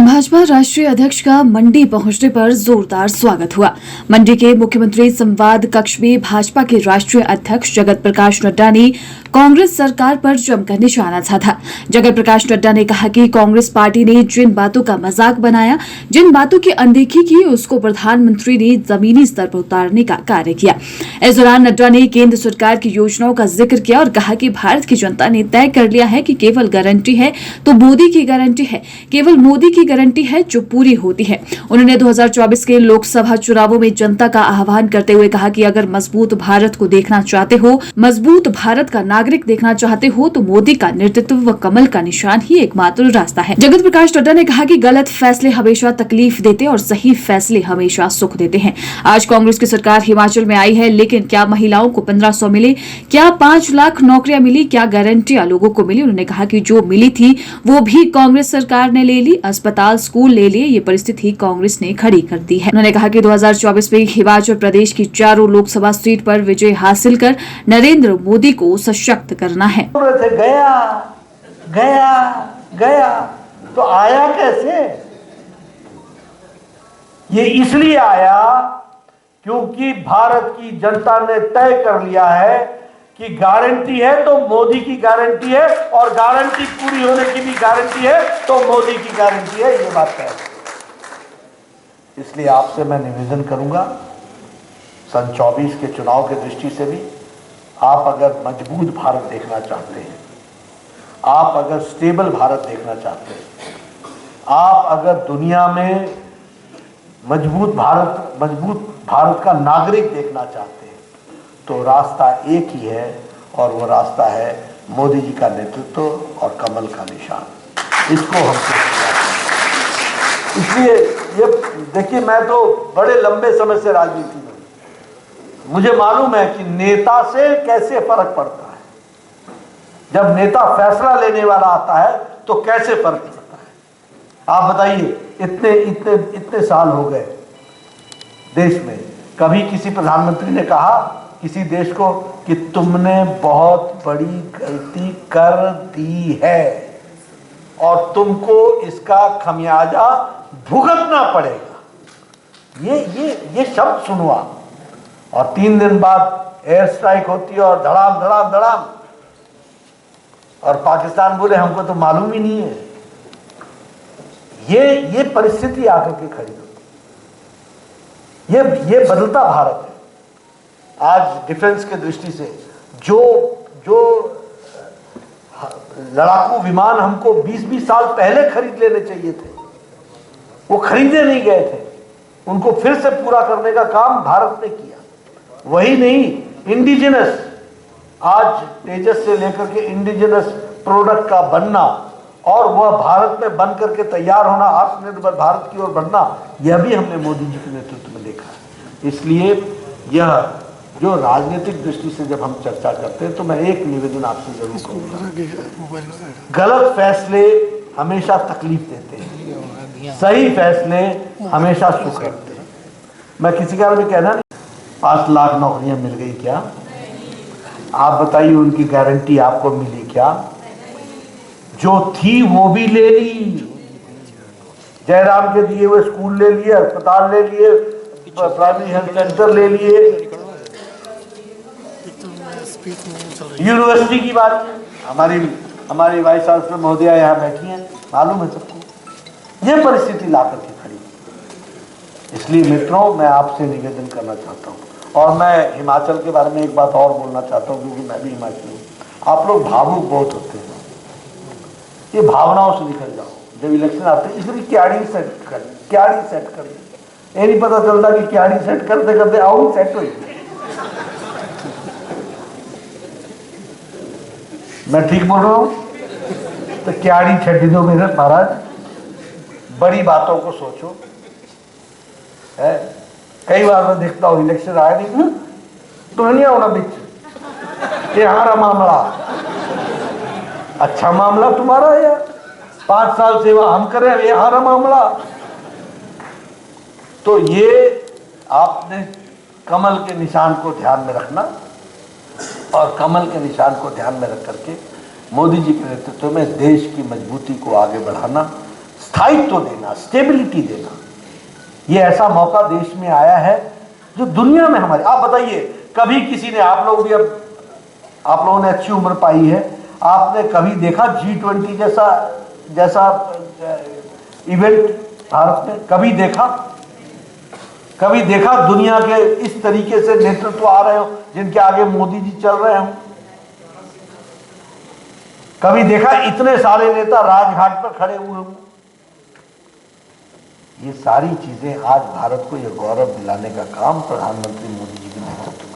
भाजपा राष्ट्रीय अध्यक्ष का मंडी पहुंचने पर जोरदार स्वागत हुआ। मंडी के मुख्यमंत्री संवाद कक्ष में भाजपा के राष्ट्रीय अध्यक्ष जगत प्रकाश नड्डा ने कांग्रेस सरकार पर जमकर निशाना साधा। जगत प्रकाश नड्डा ने कहा कि कांग्रेस पार्टी ने जिन बातों का मजाक बनाया, जिन बातों की अनदेखी की, उसको प्रधानमंत्री ने जमीनी स्तर पर उतारने का कार्य किया। इस दौरान नड्डा ने केंद्र सरकार की योजनाओं का जिक्र किया और कहा कि भारत की जनता ने तय कर लिया है कि केवल गारंटी है तो मोदी की गारंटी है, केवल मोदी की गारंटी है जो पूरी होती है। उन्होंने 2024 के लोकसभा चुनावों में जनता का आह्वान करते हुए कहा कि अगर मजबूत भारत को देखना चाहते हो, मजबूत भारत का नागरिक देखना चाहते हो तो मोदी का नेतृत्व व कमल का निशान ही एकमात्र रास्ता है। जगत प्रकाश नड्डा ने कहा कि गलत फैसले हमेशा तकलीफ देते और सही फैसले हमेशा सुख देते हैं। आज कांग्रेस की सरकार हिमाचल में आई है, लेकिन क्या महिलाओं को 1500 मिले, क्या 5 लाख नौकरियां मिली, क्या गारंटियां लोगों को मिली? उन्होंने कहा कि जो मिली थी वो भी कांग्रेस सरकार ने ले ली, अस्पताल स्कूल ले लिए, ये परिस्थिति कांग्रेस ने खड़ी कर दी है। उन्होंने कहा कि 2024 में हिमाचल प्रदेश की चारों लोकसभा सीट पर विजय हासिल कर नरेंद्र मोदी को सशक्त करना है। गया गया गया तो आया कैसे? ये इसलिए आया क्योंकि भारत की जनता ने तय कर लिया है कि गारंटी है तो मोदी की गारंटी है, और गारंटी पूरी होने की भी गारंटी है तो मोदी की गारंटी है। ये बात है। इसलिए आपसे मैं निवेदन करूंगा, सन 24 के चुनाव की दृष्टि से भी आप अगर मजबूत भारत देखना चाहते हैं, आप अगर स्टेबल भारत देखना चाहते हैं, आप अगर दुनिया में मजबूत भारत का नागरिक देखना चाहते हैं, तो रास्ता एक ही है और वो रास्ता है मोदी जी का नेतृत्व और कमल का निशान। इसको हमको, इसलिए ये देखिए, मैं तो बड़े लंबे समय से राजनीति में, मुझे मालूम है कि नेता से कैसे फर्क पड़ता है। जब नेता फैसला लेने वाला आता है तो कैसे फर्क पड़ता है। आप बताइए, इतने साल हो गए देश में, कभी किसी प्रधानमंत्री ने कहा किसी देश को कि तुमने बहुत बड़ी गलती कर दी है और तुमको इसका खमियाजा भुगतना पड़ेगा? ये शब्द सुनवा, और 3 दिन बाद एयर स्ट्राइक होती है और धड़ाम धड़ाम धड़ाम, और पाकिस्तान बोले हमको तो मालूम ही नहीं है। ये परिस्थिति आकर के खड़ी होती। ये बदलता भारत है। आज डिफेंस के दृष्टि से जो लड़ाकू विमान हमको 20-20 साल पहले खरीद लेने चाहिए थे, वो खरीदे नहीं गए थे। उनको फिर से पूरा करने का काम भारत ने किया। वही नहीं, इंडिजिनस, आज तेजस से लेकर के इंडिजिनस प्रोडक्ट का बनना और वह भारत में बन करके तैयार होना, आत्मनिर्भर भारत की ओर बढ़ना, यह भी हमने मोदी जी के नेतृत्व में देखा है। इसलिए यह जो राजनीतिक दृष्टि से जब हम चर्चा करते हैं तो मैं एक निवेदन आपसे जरूर करूंगा, गलत फैसले हमेशा तकलीफ देते हैं, सही फैसले हमेशा सुख रखते हैं। मैं किसी का भी कहना नहीं, 5 लाख नौकरियां मिल गई क्या? आप बताइए, उनकी गारंटी आपको मिली क्या? जो थी वो भी ले ली। जयराम के दिए हुए स्कूल ले लिए, अस्पताल ले लिए, प्राइमरी हेल्थ सेंटर ले लिए, यूनिवर्सिटी की बात, हमारी वाइस चांसलर महोदया यहाँ बैठी हैं, मालूम है सबको। ये परिस्थिति ला करके खड़ी। इसलिए मित्रों, मैं आपसे निवेदन करना चाहता हूँ, और मैं हिमाचल के बारे में एक बात और बोलना चाहता हूँ, क्योंकि मैं भी हिमाचली हूँ। आप लोग भावुक बहुत होते हैं, ये भावनाओं से निकल जाओ। जब इलेक्शन आते हैं इसलिए क्यारी सेट कर, ये नहीं पता चलता कि क्यारी सेट करते करते आउट सेट हुई। मैं ठीक बोल रहा हूँ? तो क्यारी छठी दो मेरे महाराज, बड़ी बातों को सोचो। है कई बार मैं देखता हूँ इलेक्शन आया नहीं तो नहीं होना बीच, ये हमारा मामला, अच्छा मामला तुम्हारा है यार, 5 साल सेवा हम करें, ये हमारा मामला। तो ये आपने कमल के निशान को ध्यान में रखना, और कमल के निशान को ध्यान में रख करके मोदी जी के नेतृत्व में देश की मजबूती को आगे बढ़ाना, स्थायित्व देना, स्टेबिलिटी देना, ये ऐसा मौका देश में आया है जो दुनिया में हमारे, आप बताइए कभी किसी ने, आप लोग भी, अब आप लोगों ने अच्छी उम्र पाई है, आपने कभी देखा G20 जैसा इवेंट भारत में? कभी देखा दुनिया के इस तरीके से नेतृत्व आ रहे हो जिनके आगे मोदी जी चल रहे हो? कभी देखा इतने सारे नेता राजघाट पर खड़े हुए हों? ये सारी चीजें आज भारत को यह गौरव दिलाने का काम प्रधानमंत्री मोदी जी के नेतृत्व